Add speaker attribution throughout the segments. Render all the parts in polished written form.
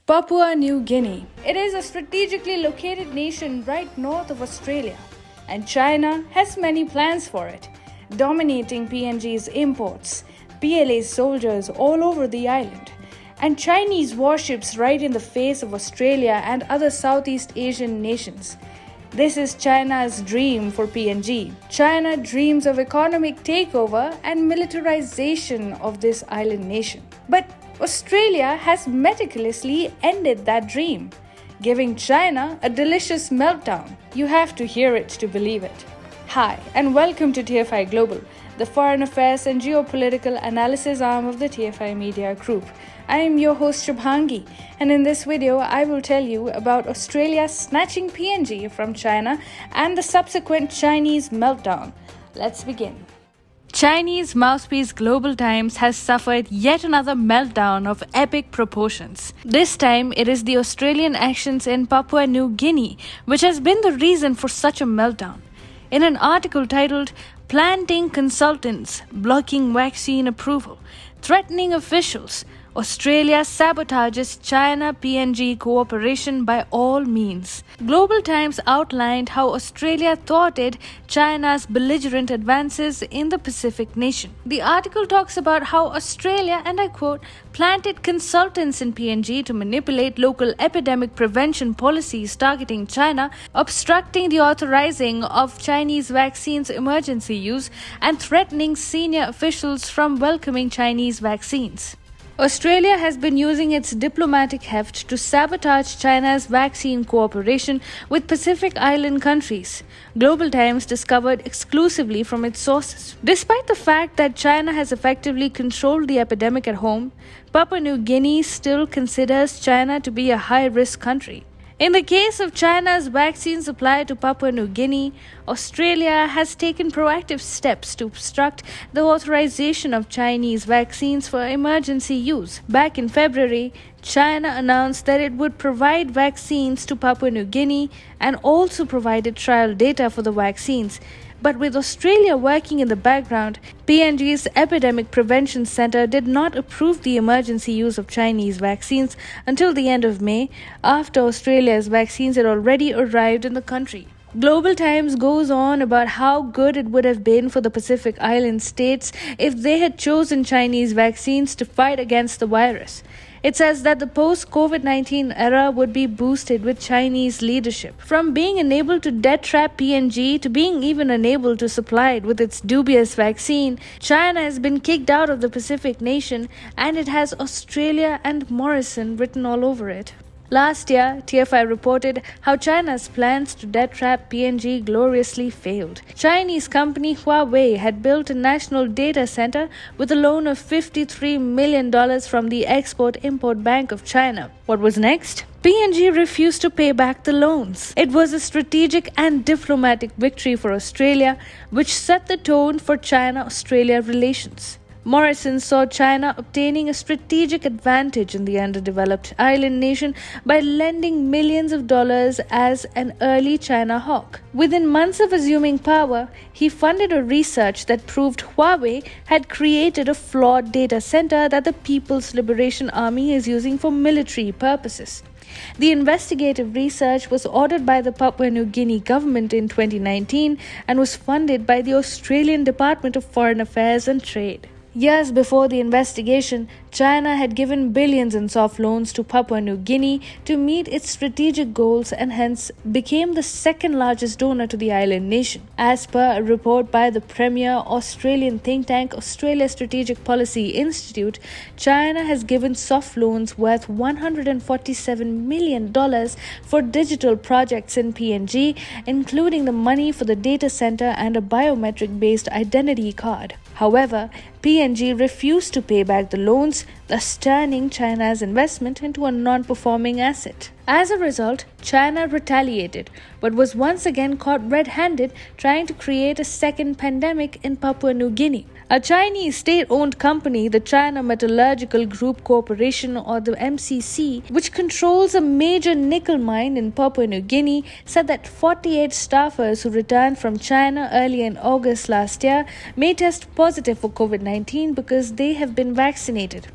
Speaker 1: Papua New Guinea. It is a strategically located nation right north of Australia, and China has many plans for it, dominating PNG's imports, PLA soldiers all over the island, and Chinese warships right in the face of Australia and other Southeast Asian nations. This is China's dream for PNG. China dreams of economic takeover and militarization of this island nation. But Australia has meticulously ended that dream, giving China a delicious meltdown. You have to hear it to believe it. Hi, and welcome to TFI Global, the foreign affairs and geopolitical analysis arm of the TFI Media Group. I am your host Shubhangi, and in this video I will tell you about Australia snatching PNG from China and the subsequent Chinese meltdown. Let's begin. Chinese mouthpiece Global Times has suffered yet another meltdown of epic proportions. This time, it is the Australian actions in Papua New Guinea which has been the reason for such a meltdown. In an article titled "Planting Consultants Blocking Vaccine Approval, Threatening Officials, Australia Sabotages China-PNG Cooperation by All Means," Global Times outlined how Australia thwarted China's belligerent advances in the Pacific nation. The article talks about how Australia, and I quote, planted consultants in PNG to manipulate local epidemic prevention policies targeting China, obstructing the authorizing of Chinese vaccines emergency use, and threatening senior officials from welcoming Chinese vaccines. Australia has been using its diplomatic heft to sabotage China's vaccine cooperation with Pacific Island countries, Global Times discovered exclusively from its sources. Despite the fact that China has effectively controlled the epidemic at home, Papua New Guinea still considers China to be a high-risk country. In the case of China's vaccine supply to Papua New Guinea, Australia has taken proactive steps to obstruct the authorization of Chinese vaccines for emergency use. Back in February, China announced that it would provide vaccines to Papua New Guinea and also provided trial data for the vaccines. But with Australia working in the background, PNG's Epidemic Prevention Center did not approve the emergency use of Chinese vaccines until the end of May, after Australia's vaccines had already arrived in the country. Global Times goes on about how good it would have been for the Pacific Island states if they had chosen Chinese vaccines to fight against the virus. It says that the post-COVID-19 era would be boosted with Chinese leadership. From being unable to death-trap PNG to being even unable to supply it with its dubious vaccine, China has been kicked out of the Pacific nation, and it has Australia and Morrison written all over it. Last year, TFI reported how China's plans to death-trap PNG gloriously failed. Chinese company Huawei had built a national data center with a loan of $53 million from the Export-Import Bank of China. What was next? PNG refused to pay back the loans. It was a strategic and diplomatic victory for Australia, which set the tone for China-Australia relations. Morrison saw China obtaining a strategic advantage in the underdeveloped island nation by lending millions of dollars as an early China hawk. Within months of assuming power, he funded a research that proved Huawei had created a flawed data center that the People's Liberation Army is using for military purposes. The investigative research was ordered by the Papua New Guinea government in 2019 and was funded by the Australian Department of Foreign Affairs and Trade. Years before the investigation, China had given billions in soft loans to Papua New Guinea to meet its strategic goals and hence became the second largest donor to the island nation. As per a report by the premier Australian think tank Australia Strategic Policy Institute, China has given soft loans worth $147 million for digital projects in PNG, including the money for the data center and a biometric-based identity card. However, PNG refused to pay back the loans, thus turning China's investment into a non-performing asset. As a result, China retaliated, but was once again caught red-handed trying to create a second pandemic in Papua New Guinea. A Chinese state-owned company, the China Metallurgical Group Corporation or the MCC, which controls a major nickel mine in Papua New Guinea, said that 48 staffers who returned from China early in August last year may test positive for COVID-19 because they have been vaccinated.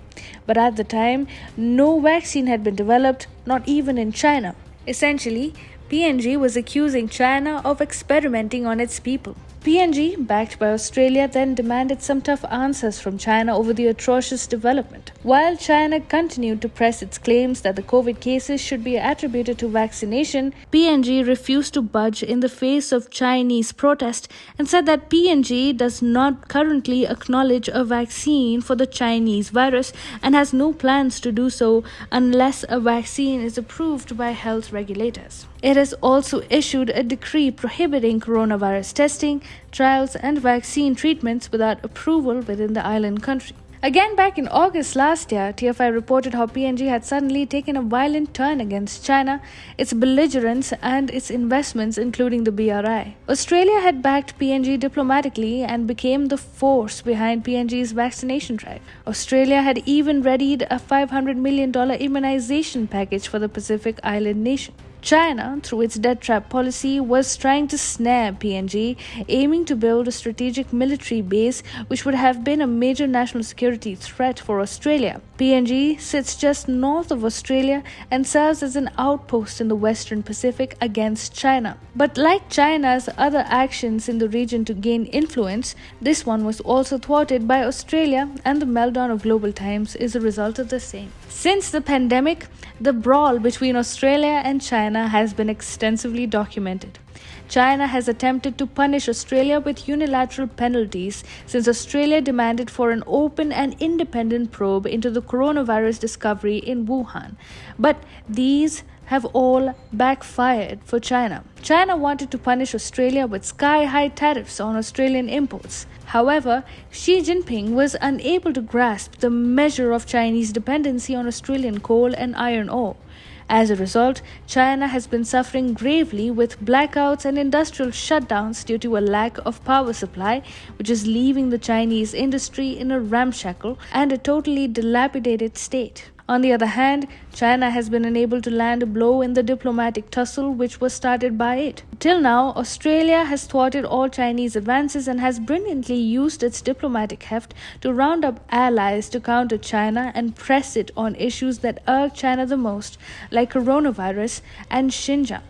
Speaker 1: But at the time, no vaccine had been developed, not even in China. Essentially, PNG was accusing China of experimenting on its people. PNG, backed by Australia, then demanded some tough answers from China over the atrocious development. While China continued to press its claims that the COVID cases should be attributed to vaccination, PNG refused to budge in the face of Chinese protest and said that PNG does not currently acknowledge a vaccine for the Chinese virus and has no plans to do so unless a vaccine is approved by health regulators. It has also issued a decree prohibiting coronavirus testing, trials, and vaccine treatments without approval within the island country. Again, back in August last year, TFI reported how PNG had suddenly taken a violent turn against China, its belligerence, and its investments, including the BRI. Australia had backed PNG diplomatically and became the force behind PNG's vaccination drive. Australia had even readied a $500 million immunization package for the Pacific Island nation. China, through its debt trap policy, was trying to snare PNG, aiming to build a strategic military base which would have been a major national security threat for Australia. PNG sits just north of Australia and serves as an outpost in the Western Pacific against China. But like China's other actions in the region to gain influence, this one was also thwarted by Australia, and the meltdown of global times is a result of the same. Since the pandemic, the brawl between Australia and China has been extensively documented. China has attempted to punish Australia with unilateral penalties since Australia demanded for an open and independent probe into the coronavirus discovery in Wuhan. But these have all backfired for China. China wanted to punish Australia with sky-high tariffs on Australian imports. However, Xi Jinping was unable to grasp the measure of Chinese dependency on Australian coal and iron ore. As a result, China has been suffering gravely with blackouts and industrial shutdowns due to a lack of power supply, which is leaving the Chinese industry in a ramshackle and a totally dilapidated state. On the other hand, China has been unable to land a blow in the diplomatic tussle which was started by it. Till now, Australia has thwarted all Chinese advances and has brilliantly used its diplomatic heft to round up allies to counter China and press it on issues that irk China the most, like coronavirus and Xinjiang.